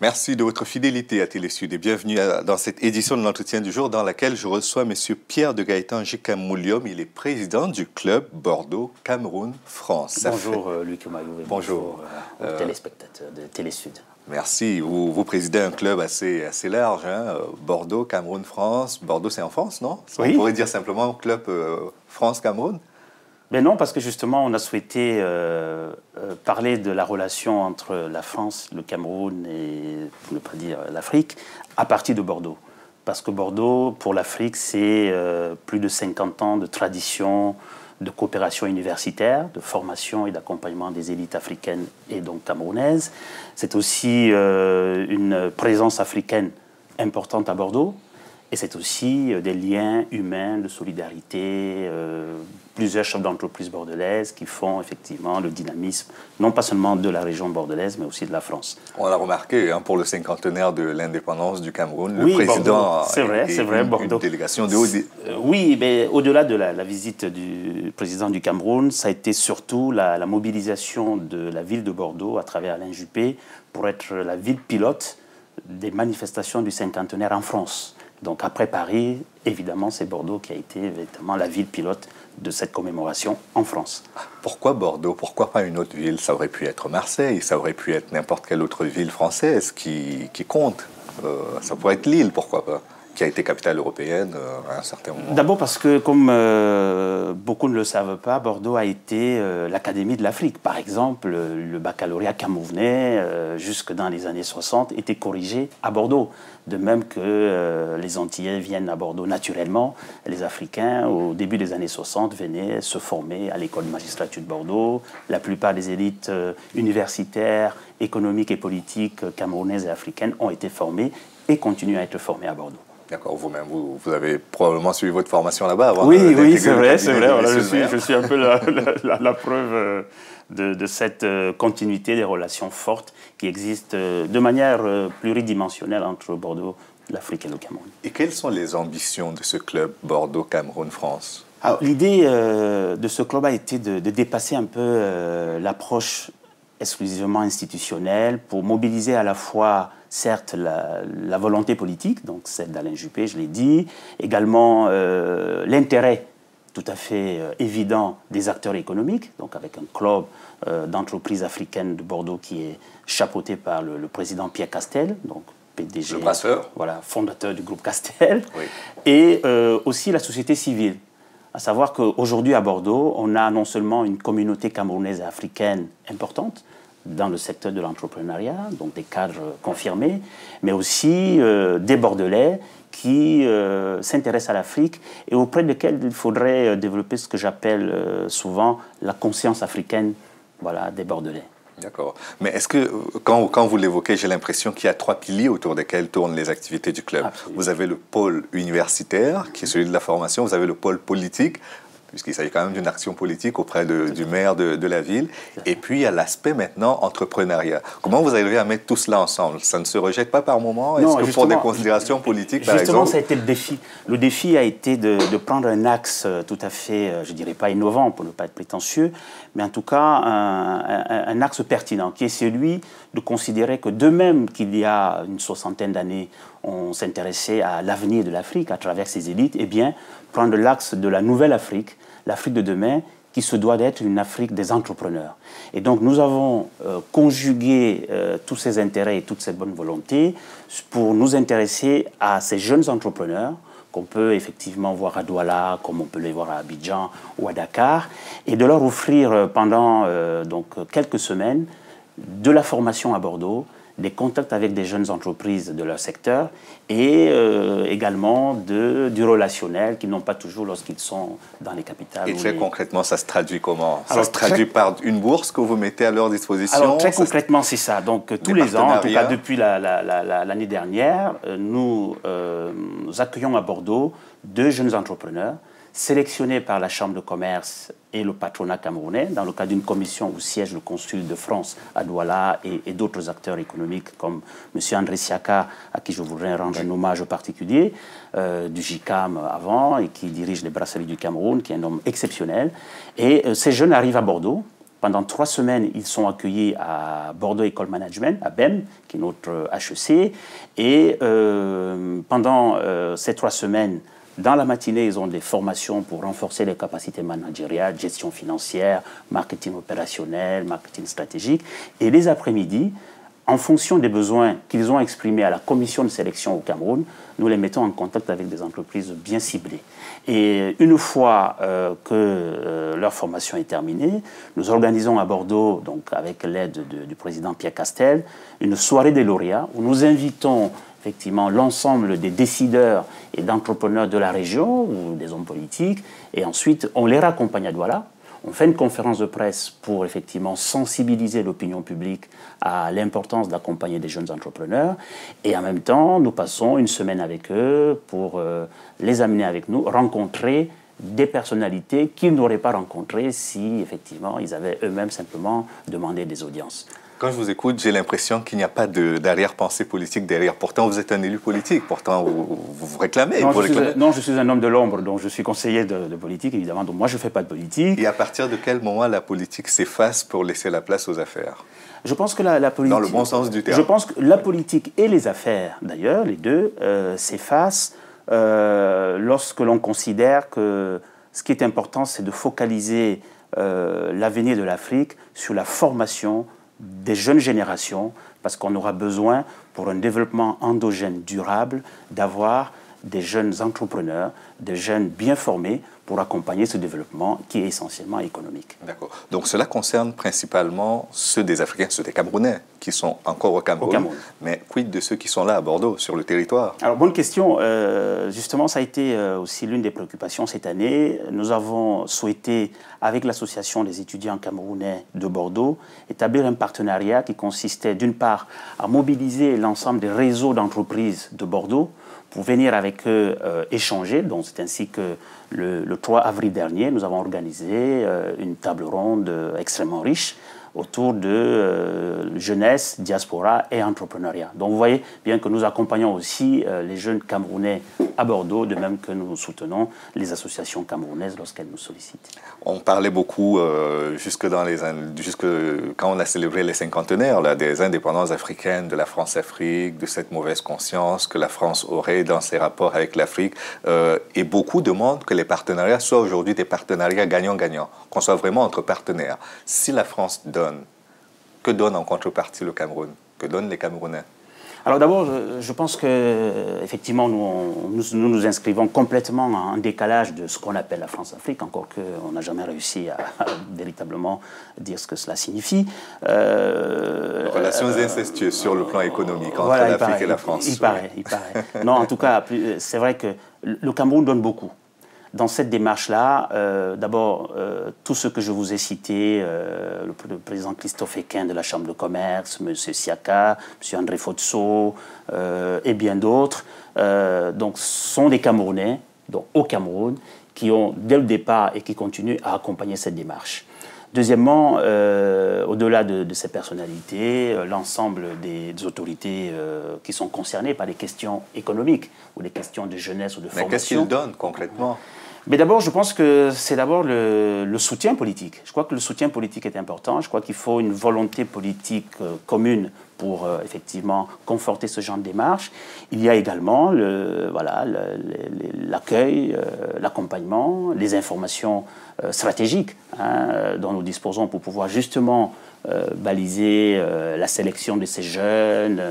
Merci de votre fidélité à Télésud et bienvenue dans cette édition de l'entretien du jour dans laquelle je reçois M. Pierre de Gaëtan Jikamoulium. Il est président du club Bordeaux-Cameroun-France. Bonjour Luc Maillot et bonjour aux téléspectateurs de Télésud. Merci. Vous présidez un club assez large, hein? Bordeaux, Cameroun, France. Bordeaux, c'est en France, non? Oui. On pourrait dire simplement club France-Cameroun? Mais non, parce que justement, on a souhaité parler de la relation entre la France, le Cameroun et, pour ne pas dire l'Afrique, à partir de Bordeaux. Parce que Bordeaux, pour l'Afrique, c'est plus de 50 ans de tradition, de coopération universitaire, de formation et d'accompagnement des élites africaines et donc camerounaises. C'est aussi une présence africaine importante à Bordeaux. Et c'est aussi des liens humains, de solidarité, plusieurs chefs d'entreprise bordelaises qui font effectivement le dynamisme, non pas seulement de la région bordelaise, mais aussi de la France. On l'a remarqué, hein, pour le cinquantenaire de l'indépendance du Cameroun, oui, le président c'est vrai, Bordeaux. Une délégation de haut... Oui, mais au-delà de la visite du président du Cameroun, ça a été surtout la mobilisation de la ville de Bordeaux à travers Alain Juppé pour être la ville pilote des manifestations du cinquantenaire en France. Donc après Paris, évidemment, c'est Bordeaux qui a été évidemment la ville pilote de cette commémoration en France. Pourquoi Bordeaux? Pourquoi pas une autre ville? Ça aurait pu être Marseille, ça aurait pu être n'importe quelle autre ville française qui compte. Ça pourrait être Lille, pourquoi pas, qui a été capitale européenne à un certain moment. D'abord parce que, comme beaucoup ne le savent pas, Bordeaux a été l'Académie de l'Afrique. Par exemple, le baccalauréat camerounais, jusque dans les années 60, était corrigé à Bordeaux. De même que les Antillais viennent à Bordeaux naturellement, les Africains, au début des années 60, venaient se former à l'école de magistrature de Bordeaux. La plupart des élites universitaires, économiques et politiques camerounaises et africaines ont été formées et continuent à être formées à Bordeaux. D'accord, vous-même, vous avez probablement suivi votre formation là-bas avant. Oui, c'est vrai. Voilà, je suis un peu la preuve de cette continuité des relations fortes qui existent de manière pluridimensionnelle entre Bordeaux, l'Afrique et le Cameroun. Et quelles sont les ambitions de ce club Bordeaux-Cameroun-France? L'idée de ce club a été de dépasser un peu l'approche exclusivement institutionnelle pour mobiliser à la fois, certes, la volonté politique, donc celle d'Alain Juppé, je l'ai dit, également l'intérêt tout à fait évident des acteurs économiques, donc avec un club d'entreprises africaines de Bordeaux qui est chapeauté par le président Pierre Castel, donc PDG, le brasseur, voilà, fondateur du groupe Castel, oui. Et aussi la société civile. À savoir qu'aujourd'hui à Bordeaux, on a non seulement une communauté camerounaise et africaine importante dans le secteur de l'entrepreneuriat, donc des cadres confirmés, mais aussi des Bordelais qui s'intéressent à l'Afrique et auprès desquels il faudrait développer ce que j'appelle souvent la conscience africaine, voilà, des Bordelais. D'accord. Mais est-ce que, quand vous l'évoquez, j'ai l'impression qu'il y a trois piliers autour desquels tournent les activités du club. Absolument. Vous avez le pôle universitaire, qui est celui de la formation, vous avez le pôle politique, puisqu'il s'agit quand même d'une action politique auprès du maire de la ville, et puis il y a l'aspect maintenant entrepreneuriat. Comment vous arrivez à mettre tout cela ensemble? Ça ne se rejette pas par moment? Est-ce que pour des considérations politiques, par exemple? Justement, ça a été le défi. Le défi a été de prendre un axe tout à fait, je ne dirais pas innovant pour ne pas être prétentieux, mais en tout cas un axe pertinent, qui est celui de considérer que de même qu'il y a une soixantaine d'années, on s'intéressait à l'avenir de l'Afrique à travers ses élites, eh bien, prendre l'axe de la nouvelle Afrique, l'Afrique de demain, qui se doit d'être une Afrique des entrepreneurs. Et donc nous avons conjugué tous ces intérêts et toute cette bonne volonté pour nous intéresser à ces jeunes entrepreneurs qu'on peut effectivement voir à Douala, comme on peut les voir à Abidjan ou à Dakar, et de leur offrir pendant donc quelques semaines de la formation à Bordeaux, des contacts avec des jeunes entreprises de leur secteur et également du relationnel qu'ils n'ont pas toujours lorsqu'ils sont dans les capitales. Et très concrètement, ça se traduit comment? Ça se traduit par une bourse que vous mettez à leur disposition? Alors très concrètement, c'est ça. Donc tous les ans, en tout cas depuis l'année dernière, nous accueillons à Bordeaux 2 jeunes entrepreneurs sélectionnés par la Chambre de commerce et le patronat camerounais, dans le cadre d'une commission où siège le consul de France à Douala et d'autres acteurs économiques comme M. André Siaka, à qui je voudrais rendre un hommage particulier, du JICAM avant, et qui dirige les brasseries du Cameroun, qui est un homme exceptionnel. Et ces jeunes arrivent à Bordeaux Pendant 3 semaines, ils sont accueillis à Bordeaux École Management, à BEM, qui est notre HEC. Et pendant ces 3 semaines, dans la matinée, ils ont des formations pour renforcer les capacités managériales, gestion financière, marketing opérationnel, marketing stratégique. Et les après-midi, en fonction des besoins qu'ils ont exprimés à la commission de sélection au Cameroun, nous les mettons en contact avec des entreprises bien ciblées. Et une fois que leur formation est terminée, nous organisons à Bordeaux, donc avec l'aide du président Pierre Castel, une soirée des lauréats où nous invitons effectivement l'ensemble des décideurs et d'entrepreneurs de la région ou des hommes politiques. Et ensuite, on les raccompagne à Douala. On fait une conférence de presse pour effectivement sensibiliser l'opinion publique à l'importance d'accompagner des jeunes entrepreneurs. Et en même temps, nous passons une semaine avec eux pour les amener avec nous, rencontrer des personnalités qu'ils n'auraient pas rencontrées si effectivement ils avaient eux-mêmes simplement demandé des audiences. Quand je vous écoute, j'ai l'impression qu'il n'y a pas d'arrière-pensée politique derrière. Pourtant, vous êtes un élu politique. Pourtant, vous réclamez. Non, je suis un homme de l'ombre, donc je suis conseiller de politique, évidemment. Donc moi, je ne fais pas de politique. Et à partir de quel moment la politique s'efface pour laisser la place aux affaires? Je pense que la politique... Dans le bon sens du terme. Je pense que la politique et les affaires, d'ailleurs, les deux, s'effacent lorsque l'on considère que ce qui est important, c'est de focaliser l'avenir de l'Afrique sur la formation des jeunes générations, parce qu'on aura besoin, pour un développement endogène durable, d'avoir des jeunes entrepreneurs, des jeunes bien formés pour accompagner ce développement qui est essentiellement économique. D'accord. Donc cela concerne principalement ceux des Africains, ceux des Camerounais qui sont encore au Cameroun. Mais quid de ceux qui sont là à Bordeaux, sur le territoire? Alors, bonne question. Justement, ça a été aussi l'une des préoccupations cette année. Nous avons souhaité, avec l'Association des étudiants camerounais de Bordeaux, établir un partenariat qui consistait d'une part à mobiliser l'ensemble des réseaux d'entreprises de Bordeaux pour venir avec eux échanger. Donc, c'est ainsi que le 3 avril dernier, nous avons organisé une table ronde extrêmement riche autour de jeunesse, diaspora et entrepreneuriat. Donc vous voyez bien que nous accompagnons aussi les jeunes Camerounais à Bordeaux, de même que nous soutenons les associations camerounaises lorsqu'elles nous sollicitent. On parlait beaucoup, jusque quand on a célébré les cinquantenaires là, des indépendances africaines, de la France-Afrique, de cette mauvaise conscience que la France aurait dans ses rapports avec l'Afrique. Et beaucoup demandent que les partenariats soient aujourd'hui des partenariats gagnant-gagnant, qu'on soit vraiment entre partenaires. Si la France donne, que donne en contrepartie le Cameroun? Que donnent les Camerounais? Alors d'abord, je pense que effectivement nous inscrivons complètement en décalage de ce qu'on appelle la France-Afrique, encore qu'on n'a jamais réussi à véritablement dire ce que cela signifie. Relations incestueuses sur le plan économique entre voilà, l'Afrique et la France. Il paraît. Non, en tout cas, c'est vrai que le Cameroun donne beaucoup. Dans cette démarche-là, d'abord, tout ce que je vous ai cité, le président Christophe Equin de la Chambre de commerce, M. Siaka, M. André Fotso et bien d'autres, donc, sont des Camerounais, donc, au Cameroun, qui ont, dès le départ et qui continuent à accompagner cette démarche. Deuxièmement, au-delà de ces personnalités, l'ensemble des autorités qui sont concernées par les questions économiques ou les questions de jeunesse ou de formation. Mais qu'est-ce qu'ils donnent concrètement? Mais d'abord, je pense que c'est d'abord le soutien politique. Je crois que le soutien politique est important. Je crois qu'il faut une volonté politique commune pour effectivement conforter ce genre de démarche. Il y a également l'accueil, l'accompagnement, les informations stratégiques dont nous disposons pour pouvoir justement baliser la sélection de ces jeunes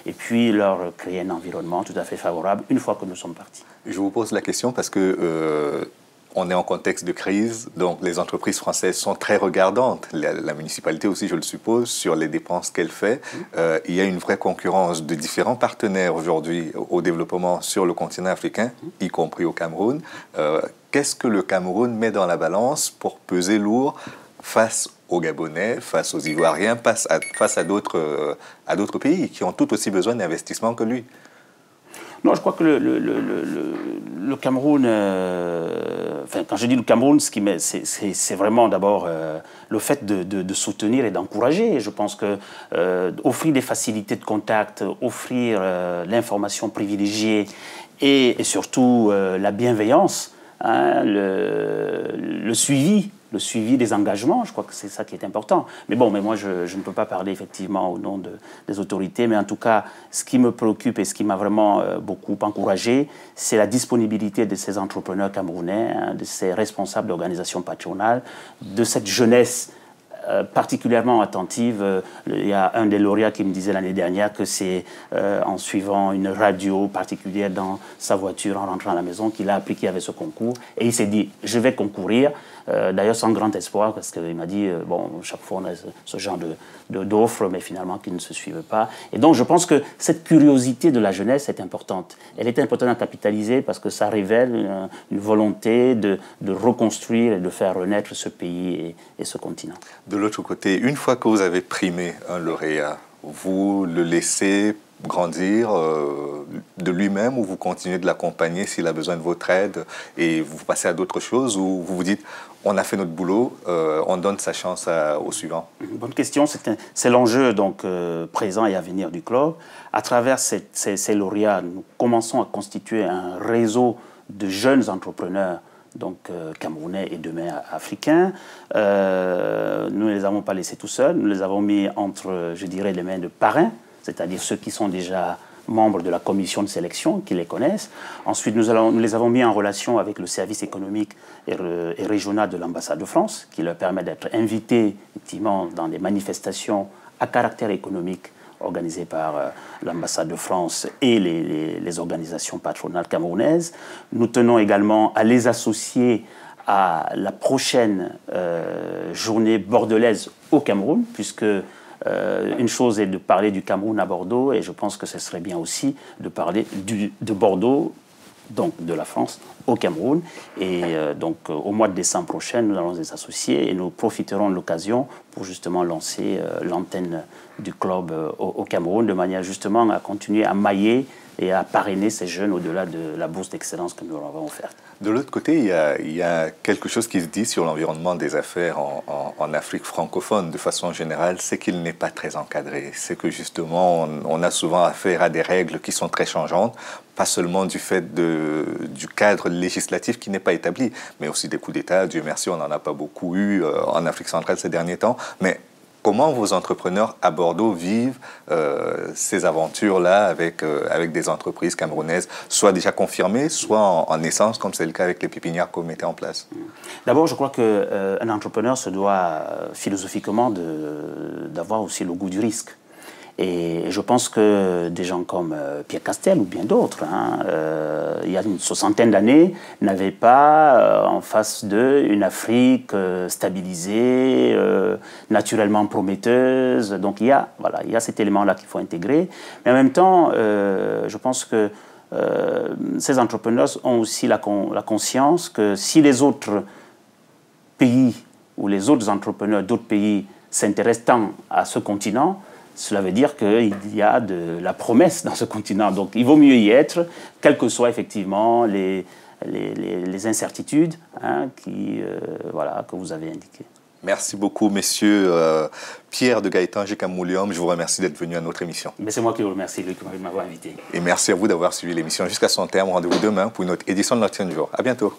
et puis leur créer un environnement tout à fait favorable une fois que nous sommes partis. Je vous pose la question parce que on est en contexte de crise, donc les entreprises françaises sont très regardantes, la municipalité aussi, je le suppose, sur les dépenses qu'elle fait. Il y a une vraie concurrence de différents partenaires aujourd'hui au développement sur le continent africain, y compris au Cameroun. Qu'est-ce que le Cameroun met dans la balance pour peser lourd face aux Gabonais, face aux Ivoiriens, face à d'autres pays qui ont tout aussi besoin d'investissement que lui? Non, je crois que le Cameroun, quand je dis le Cameroun, c'est vraiment d'abord le fait de soutenir et d'encourager. Je pense que offrir des facilités de contact, offrir l'information privilégiée et surtout la bienveillance, le suivi le suivi des engagements. Je crois que c'est ça qui est important. Mais bon, mais moi, je ne peux pas parler effectivement au nom des autorités. Mais en tout cas, ce qui me préoccupe et ce qui m'a vraiment beaucoup encouragé, c'est la disponibilité de ces entrepreneurs camerounais, hein, de ces responsables d'organisations patronales, de cette jeunesse particulièrement attentive. Il y a un des lauréats qui me disait l'année dernière que c'est en suivant une radio particulière dans sa voiture en rentrant à la maison qu'il a appris qu'il y avait ce concours. Et il s'est dit, je vais concourir. D'ailleurs, sans grand espoir, parce qu'il m'a dit, bon, chaque fois on a ce genre d'offres, mais finalement qui ne se suivent pas. Et donc, je pense que cette curiosité de la jeunesse est importante. Elle est importante à capitaliser parce que ça révèle une volonté de reconstruire et de faire renaître ce pays et ce continent. De l'autre côté, une fois que vous avez primé un lauréat, vous le laissez grandir de lui-même ou vous continuez de l'accompagner s'il a besoin de votre aide et vous passez à d'autres choses ou vous vous dites on a fait notre boulot, on donne sa chance au suivant? Bonne question, c'est l'enjeu donc présent et à venir du club. À travers ces lauréats, nous commençons à constituer un réseau de jeunes entrepreneurs donc camerounais et demain africains. Nous ne les avons pas laissés tout seuls, nous les avons mis entre, je dirais, les mains de parrains, c'est-à-dire ceux qui sont déjà membres de la commission de sélection, qui les connaissent. Ensuite, nous les avons mis en relation avec le service économique et régional de l'ambassade de France, qui leur permet d'être invités effectivement dans des manifestations à caractère économique organisées par l'ambassade de France et les organisations patronales camerounaises. Nous tenons également à les associer à la prochaine journée bordelaise au Cameroun, puisque une chose est de parler du Cameroun à Bordeaux, et je pense que ce serait bien aussi de parler de Bordeaux, donc de la France, au Cameroun. Et donc au mois de décembre prochain, nous allons les associer et nous profiterons de l'occasion pour justement lancer l'antenne du club au Cameroun, de manière justement à continuer à mailler et à parrainer ces jeunes au-delà de la bourse d'excellence que nous leur avons offerte. De l'autre côté, il y a quelque chose qui se dit sur l'environnement des affaires en Afrique francophone de façon générale, c'est qu'il n'est pas très encadré. C'est que justement, on a souvent affaire à des règles qui sont très changeantes, pas seulement du fait du cadre législatif qui n'est pas établi, mais aussi des coups d'État. Dieu merci, on n'en a pas beaucoup eu en Afrique centrale ces derniers temps. Mais comment vos entrepreneurs à Bordeaux vivent ces aventures-là avec des entreprises camerounaises, soit déjà confirmées, soit en naissance, comme c'est le cas avec les pépinières qu'on mettait en place? D'abord, je crois qu'un entrepreneur se doit philosophiquement d'avoir aussi le goût du risque. Et je pense que des gens comme Pierre Castel ou bien d'autres, il y a une soixantaine d'années, n'avaient pas en face d'eux une Afrique stabilisée, naturellement prometteuse. Donc il y a cet élément-là qu'il faut intégrer. Mais en même temps, je pense que ces entrepreneurs ont aussi la conscience que si les autres pays ou les autres entrepreneurs d'autres pays s'intéressent tant à ce continent, cela veut dire qu'il y a de la promesse dans ce continent. Donc il vaut mieux y être, quelles que soient effectivement les incertitudes que vous avez indiquées. Merci beaucoup, messieurs Pierre de Gaëtan Gekamoulium. Je vous remercie d'être venu à notre émission. C'est moi qui vous remercie, Luc, de m'avoir invité. Et merci à vous d'avoir suivi l'émission jusqu'à son terme. Rendez-vous demain pour une autre édition de L'Entretien du jour. À bientôt.